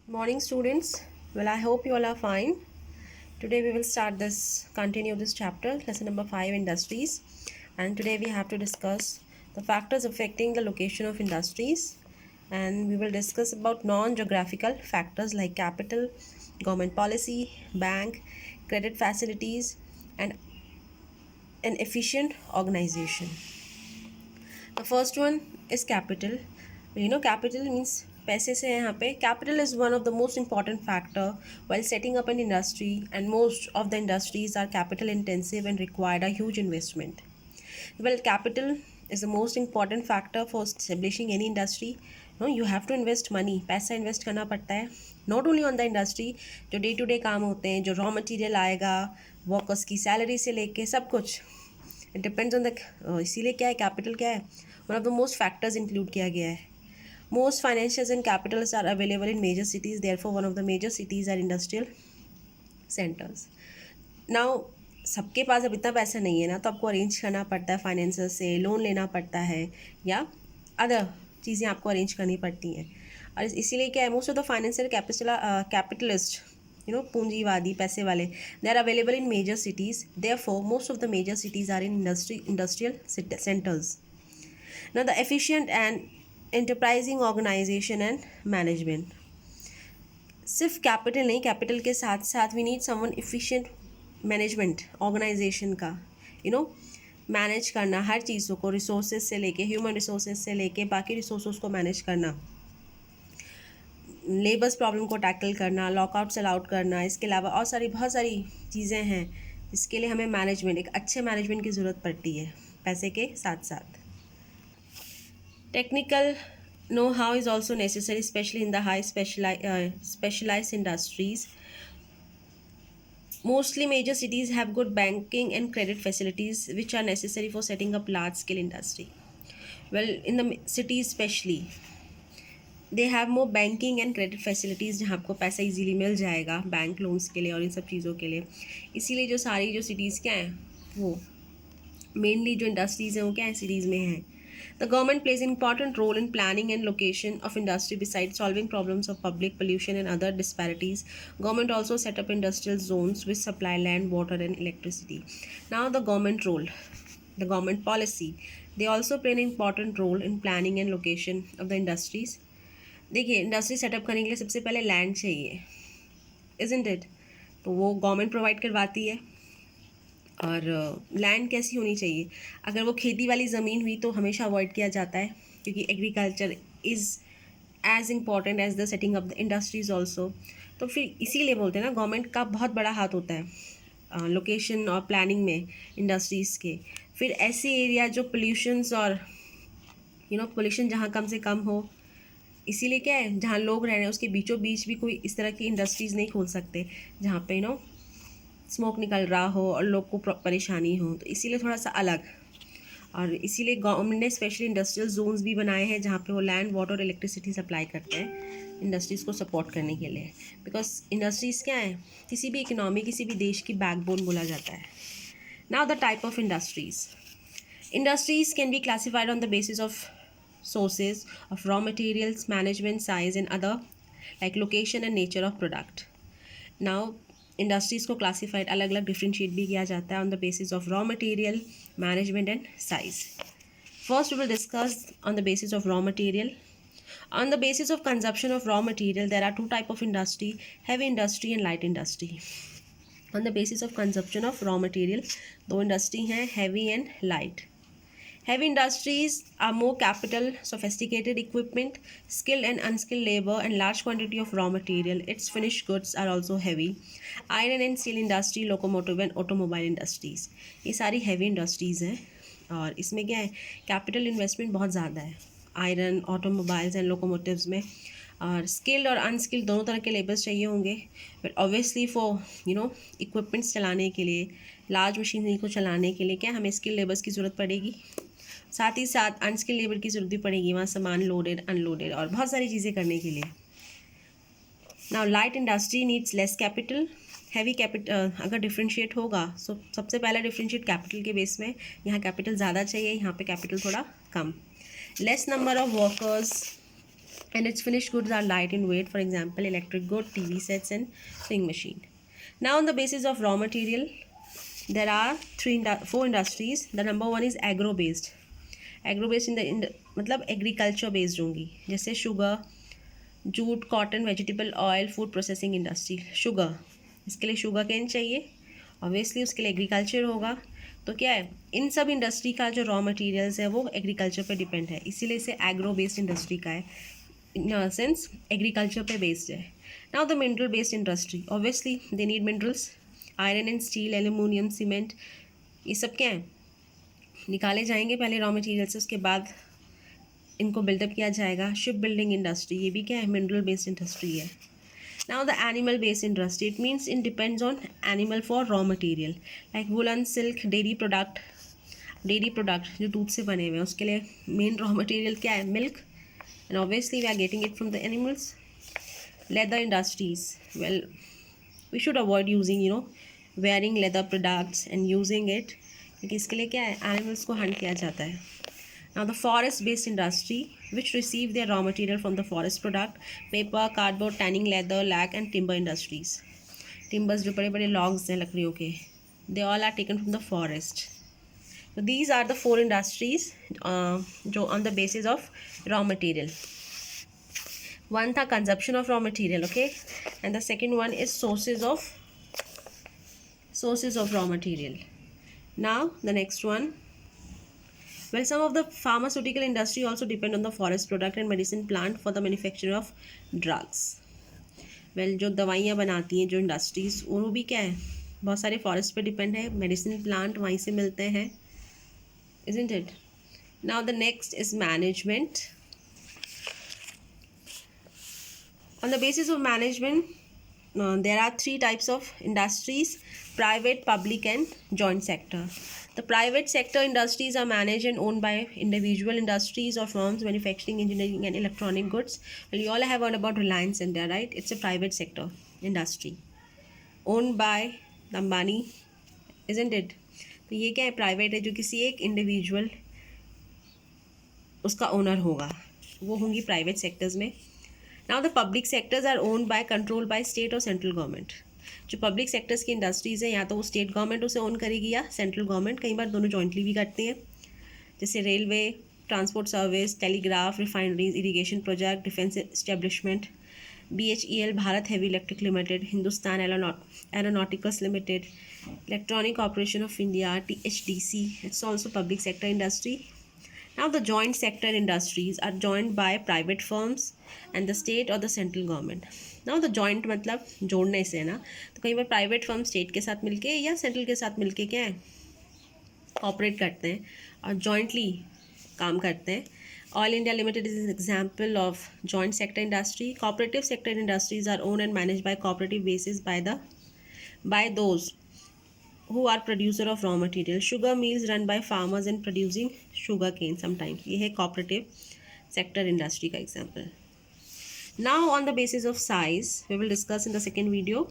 Morning students. Well, I hope you all are fine. Today we will continue this chapter, lesson number 5, industries. And today we have to discuss the factors affecting the location of industries. And we will discuss about non-geographical factors like capital, government policy, bank, credit facilities, and an efficient organization. The first one is capital. Capital means पैसे से है यहाँ पे. Capital is one of the most important factor while setting up an industry, and most of the industries are capital intensive and required a huge investment. Well, capital is the most important factor for establishing any industry. No, you have to invest money. पैसा invest करना पड़ता है. Not only on the industry, जो day to day काम होते हैं, जो raw material आएगा, workers की salary से लेके सब कुछ. It depends on the इसीलिए क्या है capital क्या है, one of the most factors include किया गया है. Most financials and capitals are available in major cities. Therefore, one of the major cities are industrial centers. Now, सबके पास अब इतना पैसा नहीं है ना, तो आपको अरेंज करना पड़ता है फाइनेंसर से, लोन लेना पड़ता है या अदर चीज़ें आपको अरेंज करनी पड़ती हैं. और इसीलिए क्या है, most of the financial capitalist, पूंजीवादी पैसे वाले, they are available in major cities. Therefore most of the major cities are in industrial centres. Now, the efficient and enterprising organization and management. सिर्फ कैपिटल नहीं, कैपिटल के साथ साथ we need someone efficient management organisation का. Manage करना हर चीज़ों को, रिसोर्सेज से लेके, ह्यूमन रिसोर्सेज से लेके बाकी रिसोर्सेज को मैनेज करना, लेबर्स प्रॉब्लम को टैकल करना, लॉकआउट सेल आउट करना. इसके अलावा और बहुत सारी चीज़ें हैं जिसके लिए हमें मैनेजमेंट, एक अच्छे मैनेजमेंट की ज़रूरत पड़ती है पैसे के साथ साथ. Technical know-how is also necessary, especially in the high specialized industries. Mostly major cities have good banking and credit facilities which are necessary for setting up large-scale industry. Well, in the cities especially, they have more banking and credit facilities जहाँ आपको पैसा easily मिल जाएगा bank loans के लिए और इन सब चीज़ों के लिए. इसीलिए जो सारी जो सिटीज़ क्या हैं, वो मेनली जो इंडस्ट्रीज़ हैं वो क्या है, सिटीज़ में हैं. The government plays an important role in planning and location of industry. Besides solving problems of public pollution and other disparities, government also set up industrial zones which supply land, water and electricity. Now the government role, the government policy, they also play an important role in planning and location of the industries. देखिए, industry setup करने के लिए सबसे पहले land चाहिए, isn't it? तो वो government provide करवाती है. और लैंड कैसी होनी चाहिए, अगर वो खेती वाली ज़मीन हुई तो हमेशा अवॉइड किया जाता है, क्योंकि agriculture is as important as the setting up the industries also. तो फिर इसीलिए बोलते हैं ना, गवर्नमेंट का बहुत बड़ा हाथ होता है लोकेशन और प्लानिंग में इंडस्ट्रीज़ के. फिर ऐसे एरिया जो पोल्यूशंस और पोल्यूशन जहाँ कम से कम हो, इसीलिए क्या है, जहाँ लोग रह रहे हैं उसके बीचों बीच भी कोई इस तरह की इंडस्ट्रीज़ नहीं खोल सकते जहाँ पे स्मोक निकल रहा हो और लोग को परेशानी हो. तो इसीलिए थोड़ा सा अलग, और इसीलिए गवर्नमेंट ने स्पेशली इंडस्ट्रियल जोन्स भी बनाए हैं जहाँ पे वो लैंड, वाटर और इलेक्ट्रिसिटी सप्लाई करते हैं इंडस्ट्रीज़ को सपोर्ट करने के लिए. बिकॉज इंडस्ट्रीज़ क्या है, किसी भी इकोनॉमी, किसी भी देश की बैकबोन बोला जाता है. Now the type of industries. Industries can be classified on the basis of sources of raw materials, management, size and other like location and nature of product. Now industries को classified अलग अलग differentiate भी किया जाता है on the basis of raw material, management and size. First we will discuss on the basis of raw material. On the basis of consumption of raw material, there are two type of industry, heavy industry and light industry. On the basis of consumption of raw material, दो industry हैं, heavy and light. Heavy industries are more capital, sophisticated equipment, skilled and unskilled labor, and large quantity of raw material. Its finished goods are also heavy. Iron and steel industry, locomotive and automobile industries. ये सारी heavy industries हैं, और इसमें क्या है, capital investment बहुत ज़्यादा है आयरन, ऑटोमोबाइल्स एंड लोकोमोटिव्स में. और स्किल्ड और अनस्किल्ड दोनों तरह के लेबर्स चाहिए होंगे. बट ऑब्वियसली फॉर इक्विपमेंट्स चलाने के लिए, लार्ज मशीनरी को चलाने के लिए क्या हमें स्किल्ड लेबर्स की ज़रूरत पड़ेगी. साथ ही साथ अनस्किल्ड लेबर की ज़रूरत भी पड़ेगी वहाँ सामान लोडेड, अनलोडेड और बहुत सारी चीज़ें करने के लिए. Now light industry needs less capital. Heavy capital अगर डिफ्रेंशिएट होगा, सो सबसे पहला डिफ्रेंशिएट कैपिटल के बेस में. यहाँ कैपिटल ज़्यादा चाहिए, यहाँ पे कैपिटल थोड़ा कम. Less number of workers, and its finished goods are light in weight, for example electric good, TV sets and sewing machine. Now on the basis of raw material, there are four industries. The number one is agro based. Agro based in the मतलब agriculture based होंगी, जैसे sugar, jute, cotton, vegetable oil, food processing industry. Sugar, इसके लिए sugar cane चाहिए, obviously उसके लिए agriculture होगा. तो क्या है, इन सब इंडस्ट्री का जो रॉ मटेरियल्स है वो एग्रीकल्चर पे डिपेंड है, इसीलिए इसे एग्रो बेस्ड इंडस्ट्री का है, इन सेंस एग्रीकल्चर पे बेस्ड है. Now the mineral based industry, obviously they need minerals, iron and steel, aluminium, cement, ये सब क्या है, निकाले जाएंगे पहले रॉ मटेरियल से, उसके बाद इनको बिल्डअप किया जाएगा. शिप बिल्डिंग इंडस्ट्री, ये भी क्या है, मिनरल बेस्ड इंडस्ट्री है. Now the animal based industry, it means in depends on animal for raw material, like woollen, silk, dairy product जो दूध से बने हुए हैं, उसके लिए मेन रॉ मटेरियल क्या है, milk, and obviously we are getting it from the animals. Leather industries, well we should avoid using wearing leather products and using it, क्योंकि इसके लिए क्या है, एनिमल्स को हंट किया जाता है. Now the forest based industry which receive their raw material from the forest product, paper, cardboard, tanning, leather, lac and timber industries. Timbers जो बड़े बड़े लॉग्स हैं लकड़ियों के, they all are taken from the forest. So these are the four industries जो on the basis of raw material. One था consumption of raw material, okay, and the second one is sources of raw material. Now the next one, well some of the pharmaceutical industry also depend on the forest product and medicine plant for the manufacture of drugs. well जो दवाइयाँ बनाती हैं जो industries, वो भी क्या है, बहुत सारे फॉरेस्ट पे डिपेंड है, मेडिसिन प्लांट वहीं से मिलते हैं, isn't it? Now the next is management. On the basis of management, there are three types of industries: private, public and joint sector. The private sector industries are managed and owned by individual industries or firms manufacturing, engineering and electronic goods. Well, you all have heard about Reliance India, right? It's a private sector industry owned by Ambani, isn't it? तो ये क्या है, private है, जो किसी एक individual उसका owner होगा, वो होंगी प्राइवेट सेक्टर्स में. Now the public sectors are owned by, control by state और सेंट्रल गवर्नमेंट. जो पब्लिक सेक्टर्स की इंडस्ट्रीज़ हैं, या तो वो स्टेट गवर्नमेंट उसे ओन करेगी या सेंट्रल गवर्नमेंट, कई बार दोनों जॉइंटली भी करती हैं, जैसे railway, transport service, telegraph, refineries, irrigation project, defence establishment, BHEL, Bharat heavy electric limited, Hindustan aeronauticals limited, electronic corporation of India, THDC. It's also public sector industry. Now the joint sector industries are joined by private firms and the state or the central government. Now the joint मतलब जोड़ने से ना, तो कई बार private firm state के साथ मिलके या सेंट्रल के साथ मिलके क्या है, ऑपरेट करते हैं और जॉइंटली काम करते हैं. All India Limited is an example of joint sector industry. Cooperative sector industries are owned and managed by cooperative basis by those who are producer of raw material. Sugar mills run by farmers and producing sugar cane sometimes. ये है cooperative sector industry का example. Now on the basis of size, we will discuss in the second video.